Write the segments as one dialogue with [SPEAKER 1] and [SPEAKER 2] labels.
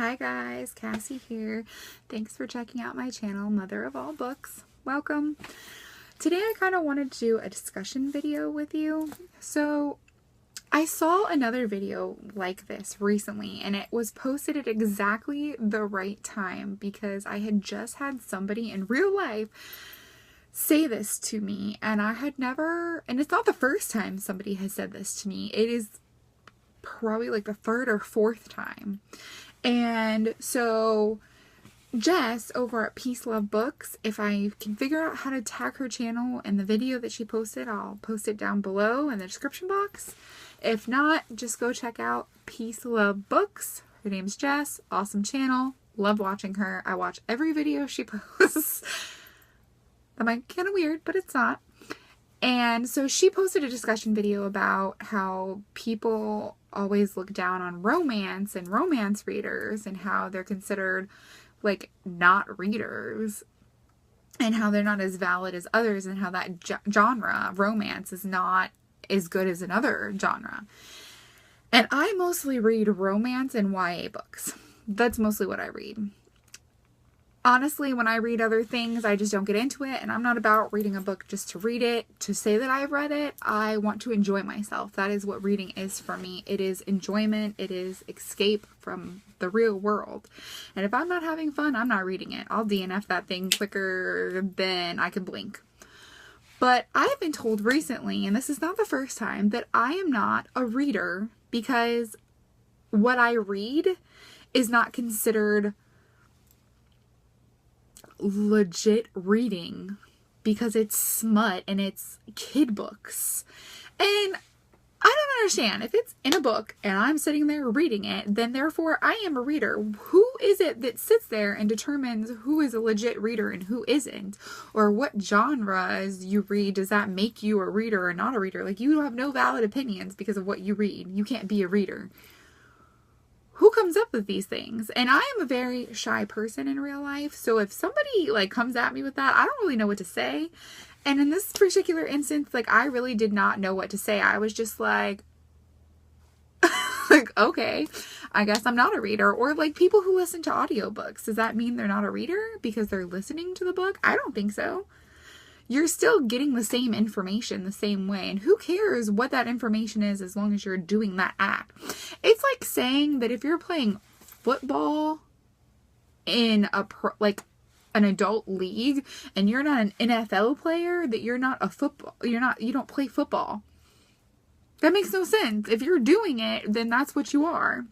[SPEAKER 1] Hi guys, Cassie here. Thanks for checking out my channel, Mother of All Books. Welcome. Today I kind of wanted to do a discussion video with you. So I saw another video like this recently and it was posted at exactly the right time because I had just had somebody in real life say this to me, and I had never, and it's not the first time somebody has said this to me. It is probably like the third or fourth time. And so Jess over at Peace Love Books, if I can figure out how to tag her channel in the video that she posted, I'll post it down below in the description box. If not, just go check out Peace Love Books. Her name's Jess. Awesome channel. Love watching her. I watch every video she posts. That might be kind of weird, but it's not. And so she posted a discussion video about how people always look down on romance and romance readers and how they're considered like not readers and how they're not as valid as others and how that genre, romance, is not as good as another genre. And I mostly read romance and YA books. That's mostly what I read. Honestly, when I read other things, I just don't get into it, and I'm not about reading a book just to read it, to say that I've read it. I want to enjoy myself. That is what reading is for me. It is enjoyment. It is escape from the real world. And if I'm not having fun, I'm not reading it. I'll DNF that thing quicker than I can blink. But I've been told recently, and this is not the first time, that I am not a reader because what I read is not considered legit reading because it's smut and it's kid books. And I don't understand. If it's in a book and I'm sitting there reading it, then therefore I am a reader. Who is it that sits there and determines who is a legit reader and who isn't? Or what genres you read, does that make you a reader or not a reader? Like, you have no valid opinions because of what you read. You can't be a reader. Who comes up with these things? And I am a very shy person in real life. So if somebody like comes at me with that, I don't really know what to say. And in this particular instance, like, I really did not know what to say. I was just like, okay, I guess I'm not a reader. Or like people who listen to audiobooks, does that mean they're not a reader because they're listening to the book? I don't think so. You're still getting the same information the same way. And who cares what that information is as long as you're doing that act? It's like saying that if you're playing football in an adult league and you're not an NFL player, that you're not a football, you don't play football. That makes no sense. If you're doing it, then that's what you are.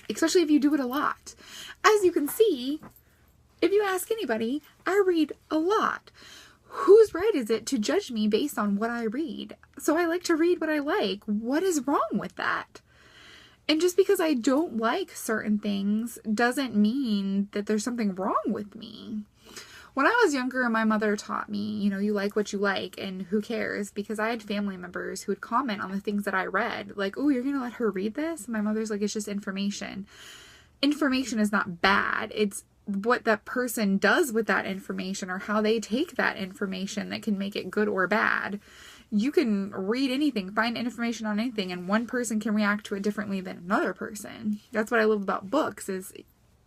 [SPEAKER 1] Especially if you do it a lot. As you can see, if you ask anybody, I read a lot. Whose right is it to judge me based on what I read? So I like to read what I like. What is wrong with that? And just because I don't like certain things doesn't mean that there's something wrong with me. When I was younger, my mother taught me, you like what you like and who cares? Because I had family members who would comment on the things that I read. Like, oh, you're going to let her read this? And my mother's like, it's just information. Information is not bad. It's what that person does with that information or how they take that information that can make it good or bad. You can read anything, find information on anything, and one person can react to it differently than another person. That's what I love about books, is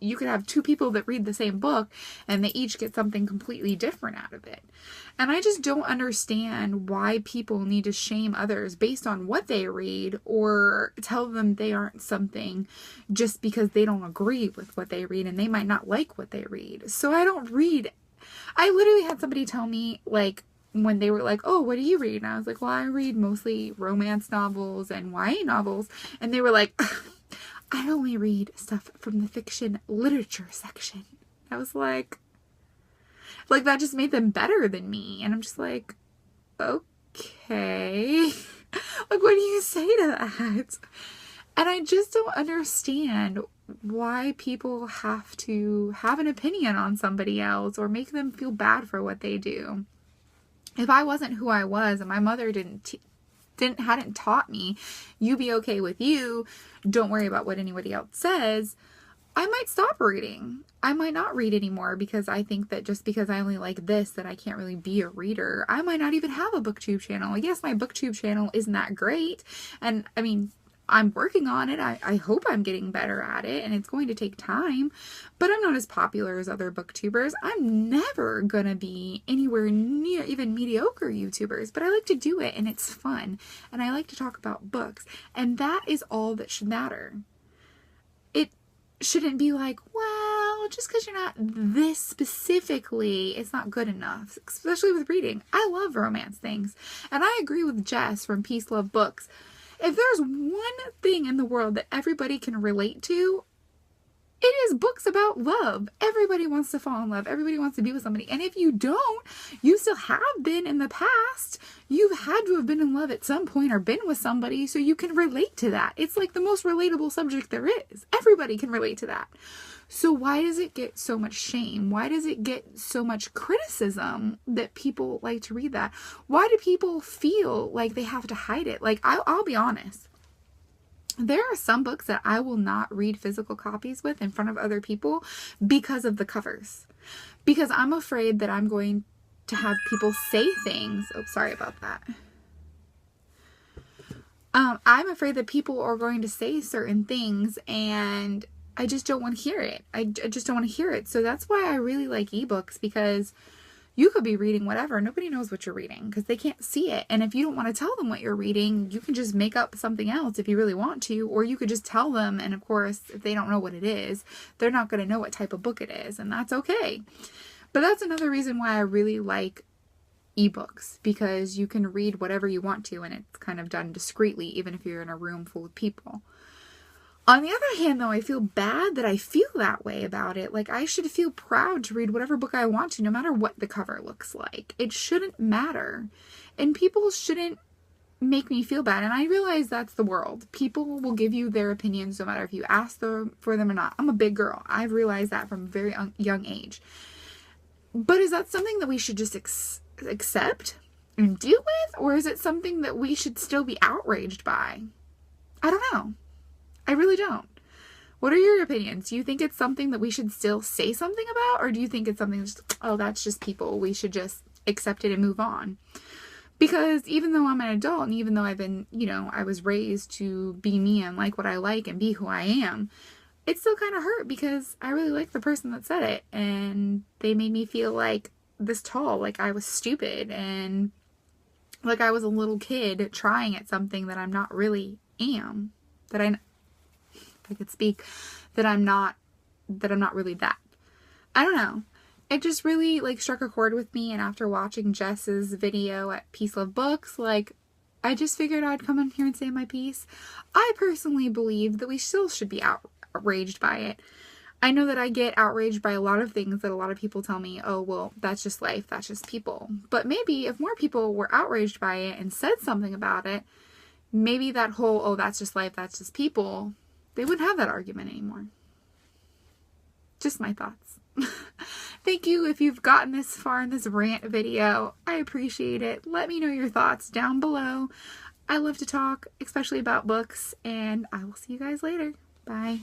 [SPEAKER 1] you could have two people that read the same book and they each get something completely different out of it. And I just don't understand why people need to shame others based on what they read or tell them they aren't something just because they don't agree with what they read and they might not like what they read. So I don't read. I literally had somebody tell me, like, when they were like, oh, what do you read? And I was like, well, I read mostly romance novels and YA novels. And they were like, I only read stuff from the fiction literature section. I was like that just made them better than me. And I'm just like, okay. Like, what do you say to that? And I just don't understand why people have to have an opinion on somebody else or make them feel bad for what they do. If I wasn't who I was and my mother hadn't taught me, you be okay with you, don't worry about what anybody else says, I might stop reading. I might not read anymore because I think that just because I only like this, that I can't really be a reader. I might not even have a booktube channel. Yes, my booktube channel isn't that great. And I mean, I'm working on it. I hope I'm getting better at it, and it's going to take time, but I'm not as popular as other booktubers. I'm never going to be anywhere near even mediocre YouTubers, but I like to do it, and it's fun, and I like to talk about books, and that is all that should matter. It shouldn't be like, well, just because you're not this specifically, it's not good enough, especially with reading. I love romance things, and I agree with Jess from Peace Love Books. If there's one thing in the world that everybody can relate to, it is books about love. Everybody wants to fall in love. Everybody wants to be with somebody. And if you don't, you still have been in the past. You've had to have been in love at some point or been with somebody, so you can relate to that. It's like the most relatable subject there is. Everybody can relate to that. So why does it get so much shame? Why does it get so much criticism that people like to read that? Why do people feel like they have to hide it? Like, I'll be honest. There are some books that I will not read physical copies with in front of other people because of the covers. Because I'm afraid that I'm going to have people say things. Oh, sorry about that. I'm afraid that people are going to say certain things, and I just don't want to hear it. I just don't want to hear it. So that's why I really like ebooks, because you could be reading whatever. Nobody knows what you're reading because they can't see it. And if you don't want to tell them what you're reading, you can just make up something else if you really want to, or you could just tell them. And of course, if they don't know what it is, they're not going to know what type of book it is, and that's okay. But that's another reason why I really like ebooks, because you can read whatever you want to, and it's kind of done discreetly, even if you're in a room full of people. On the other hand, though, I feel bad that I feel that way about it. Like, I should feel proud to read whatever book I want to, no matter what the cover looks like. It shouldn't matter. And people shouldn't make me feel bad. And I realize that's the world. People will give you their opinions no matter if you ask them for them or not. I'm a big girl. I've realized that from a very young age. But is that something that we should just accept and deal with? Or is it something that we should still be outraged by? I don't know. I really don't. What are your opinions? Do you think it's something that we should still say something about? Or do you think it's something that's, oh, that's just people, we should just accept it and move on? Because even though I'm an adult, and even though I've been, I was raised to be me and like what I like and be who I am, it still kind of hurt because I really like the person that said it. And they made me feel like this tall, like I was stupid, and like I was a little kid trying at something that I'm not really am. That I could speak, that I'm not really that. I don't know. It just really struck a chord with me, and after watching Jess's video at Peace Love Books, I just figured I'd come in here and say my piece. I personally believe that we still should be outraged by it. I know that I get outraged by a lot of things that a lot of people tell me, oh, well, that's just life, that's just people. But maybe if more people were outraged by it and said something about it, maybe that whole, oh, that's just life, that's just people, they wouldn't have that argument anymore. Just my thoughts. Thank you if you've gotten this far in this rant video. I appreciate it. Let me know your thoughts down below. I love to talk, especially about books, and I will see you guys later. Bye.